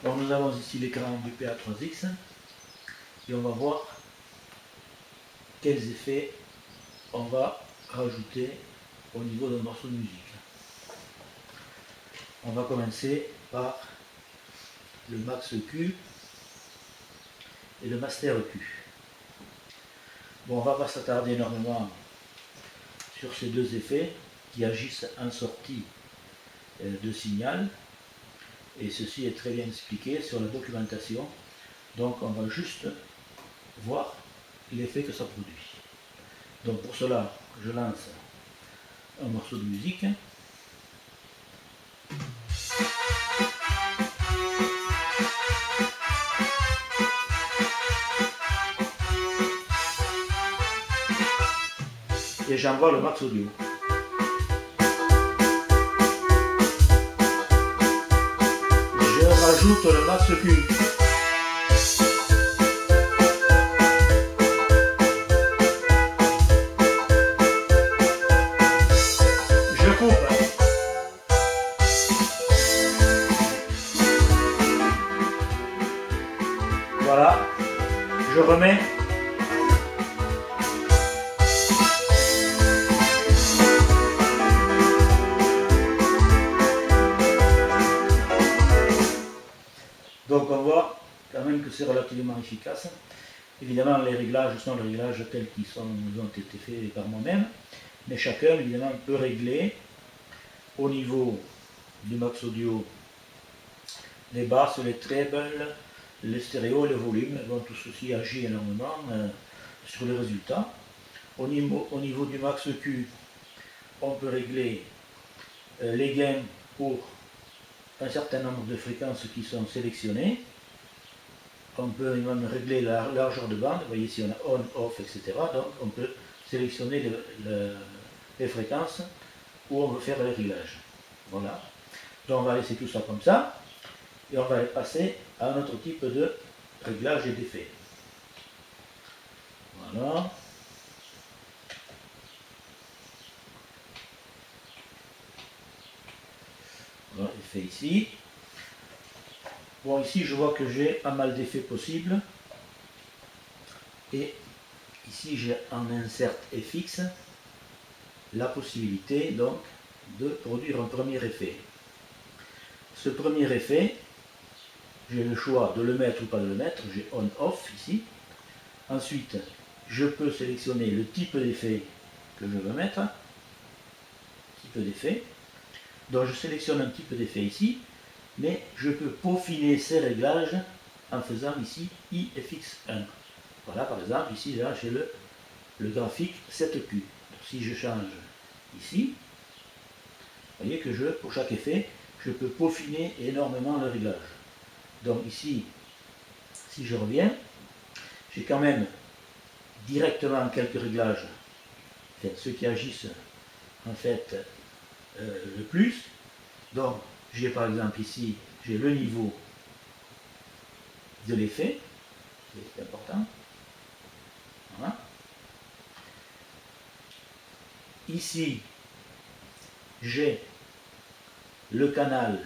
Donc nous avons ici l'écran du PA3X et on va voir quels effets on va rajouter au niveau d'un morceau de musique. On va commencer par le Max Q et le Master Q. Bon, on va pas s'attarder énormément sur ces deux effets qui agissent en sortie de signal, et ceci est très bien expliqué sur la documentation. Donc on va juste voir l'effet que ça produit. Donc pour cela, je lance un morceau de musique. Et j'envoie le max audio. Je rajoute le max Q. Je coupe. Voilà. Je remets. Donc on voit quand même que c'est relativement efficace. Évidemment les réglages sont les réglages tels qu'ils ont été faits par moi-même, mais chacun évidemment peut régler au niveau du max audio les basses, les trebles, les stéréos, les volumes. Donc tout ceci agit énormément sur les résultats. Au niveau du max Q, on peut régler les gains pour un certain nombre de fréquences qui sont sélectionnées. On peut même régler la largeur de bande. Vous voyez ici on a on, off, etc. Donc on peut sélectionner les fréquences où on veut faire les réglages. Voilà. Donc on va laisser tout ça comme ça et on va passer à un autre type de réglage et d'effet. Voilà. Voilà, effet ici. Bon, ici je vois que j'ai pas mal d'effets possibles. Et ici j'ai en insert FX la possibilité donc de produire un premier effet. Ce premier effet, j'ai le choix de le mettre ou pas de le mettre. J'ai on-off ici. Ensuite, je peux sélectionner le type d'effet que je veux mettre. Type d'effet. Donc je sélectionne un type d'effet ici, mais je peux peaufiner ces réglages en faisant ici IFX1. Voilà, par exemple, ici là j'ai le graphique 7Q. Donc, si je change ici, vous voyez que pour chaque effet, je peux peaufiner énormément le réglage. Donc ici, si je reviens, j'ai quand même directement quelques réglages, enfin, ceux qui agissent en fait le plus. Donc j'ai par exemple ici, j'ai le niveau de l'effet, c'est important. Voilà. Ici, j'ai le canal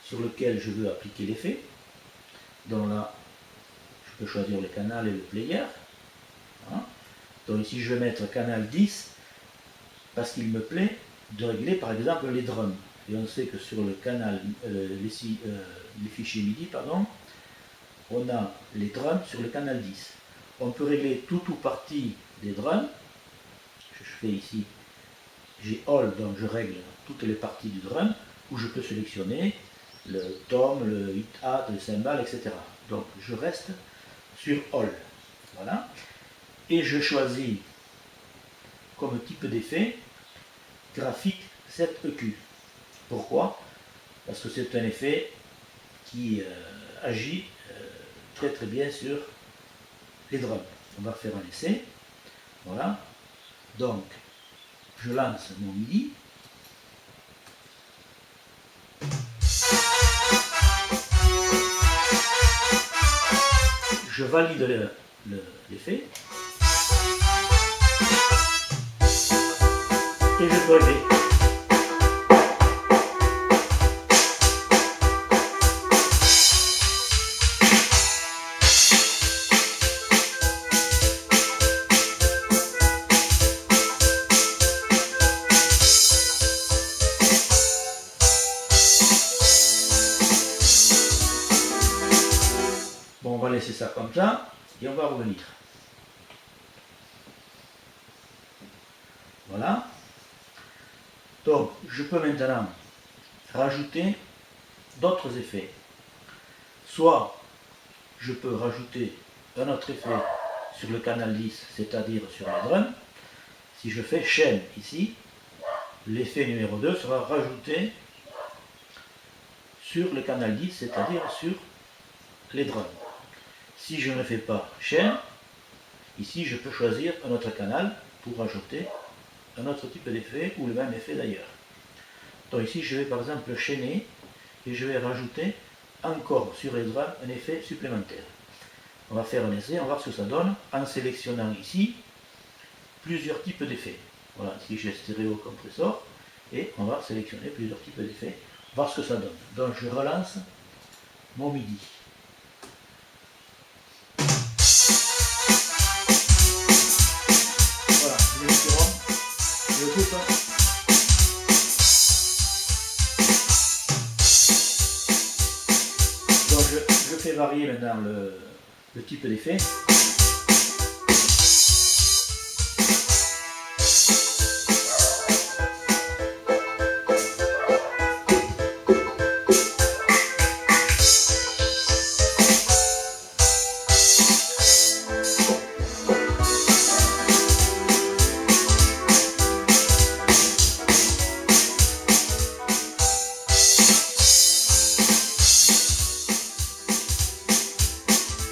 sur lequel je veux appliquer l'effet. Donc là, je peux choisir le canal et le player. Voilà. Donc ici, je vais mettre canal 10 parce qu'il me plaît de régler par exemple les drums. Et on sait que sur le canal, les fichiers MIDI, pardon, on a les drums sur le canal 10. On peut régler tout ou partie des drums. Je fais ici, j'ai All, donc je règle toutes les parties du drum, où je peux sélectionner le tom, le hit-hat, le cymbal, etc. Donc je reste sur All. Voilà. Et je choisis comme type d'effet graphique 7EQ. Pourquoi? Parce que c'est un effet qui agit très très bien sur les drums. On va faire un essai. Voilà. Donc, je lance mon MIDI. Je valide l'effet. Et je peux régler. laisser ça comme ça et on va revenir. Voilà. Donc, je peux maintenant rajouter d'autres effets. Soit je peux rajouter un autre effet sur le canal 10, c'est-à-dire sur la drum. Si je fais chaîne ici, l'effet numéro 2 sera rajouté sur le canal 10, c'est-à-dire sur les drums. Si je ne fais pas chaîne, ici je peux choisir un autre canal pour rajouter un autre type d'effet ou le même effet d'ailleurs. Donc ici je vais par exemple chaîner et je vais rajouter encore sur les drums un effet supplémentaire. On va faire un essai, on va voir ce que ça donne en sélectionnant ici plusieurs types d'effets. Voilà, ici j'ai stéréo compressor et on va sélectionner plusieurs types d'effets, voir ce que ça donne. Donc je relance mon MIDI. Voilà, je coupe. Donc je fais varier maintenant le type d'effet.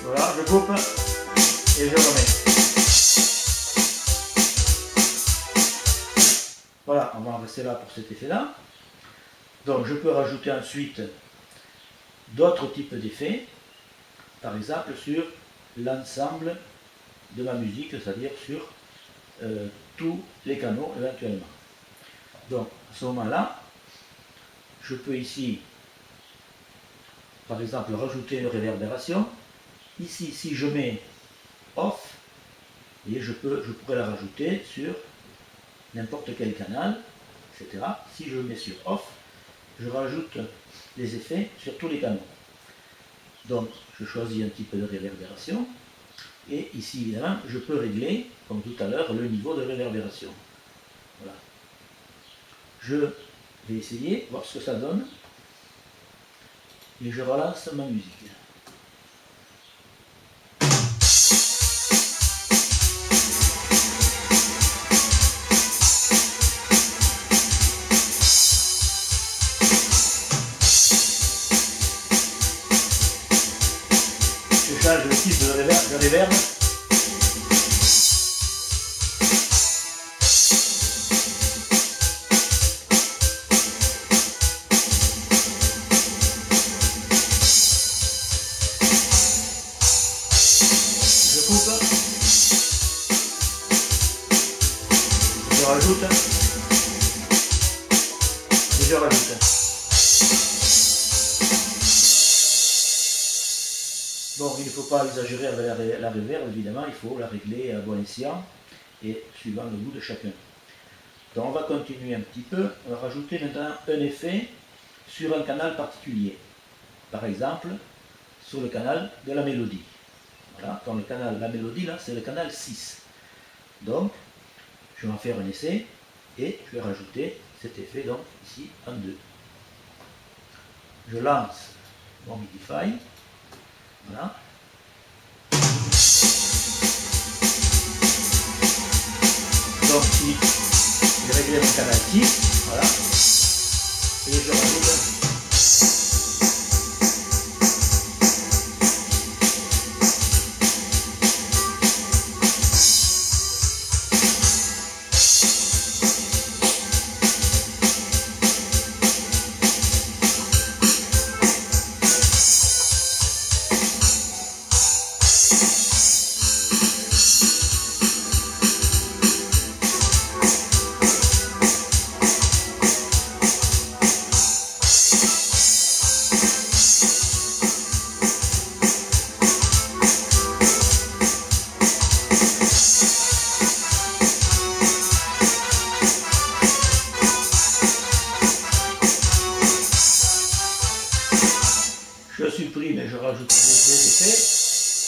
Voilà, je coupe et je remets. Voilà, on va en rester là pour cet effet-là. Donc je peux rajouter ensuite d'autres types d'effets, par exemple sur l'ensemble de ma musique, c'est-à-dire sur tous les canaux éventuellement. Donc à ce moment-là, je peux ici, par exemple, rajouter une réverbération. Ici, si je mets off, et je pourrais la rajouter sur n'importe quel canal, etc. Si je mets sur off, je rajoute les effets sur tous les canaux. Donc, je choisis un type de réverbération, et ici, évidemment, je peux régler, comme tout à l'heure, le niveau de réverbération. Voilà. Je vais essayer, voir ce que ça donne, et je relance ma musique. Je change le type de reverb. Je coupe. Je rajoute. Et je rajoute. Bon, il ne faut pas exagérer avec la reverb, évidemment, il faut la régler à bon escient et suivant le goût de chacun. Donc on va continuer un petit peu, on va rajouter maintenant un effet sur un canal particulier. Par exemple, sur le canal de la mélodie. Voilà, dans le canal de la mélodie, là, c'est le canal 6. Donc, je vais en faire un essai et je vais rajouter cet effet, donc, ici, en 2. Je lance mon Midify. Voilà. Donc ici, j'ai réglé mon canal 6, voilà. Et je rajoute je supprime et je rajoute des effets.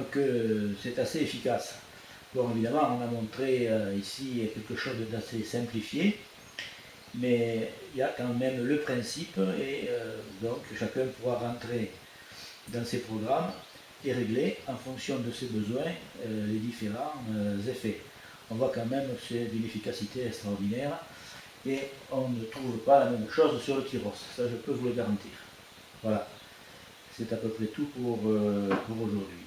que c'est assez efficace. Bon, évidemment, on a montré ici quelque chose d'assez simplifié, mais il y a quand même le principe et donc chacun pourra rentrer dans ses programmes et régler en fonction de ses besoins les différents effets. On voit quand même que c'est d'une efficacité extraordinaire et on ne trouve pas la même chose sur le Tyros, ça je peux vous le garantir. Voilà, c'est à peu près tout pour aujourd'hui.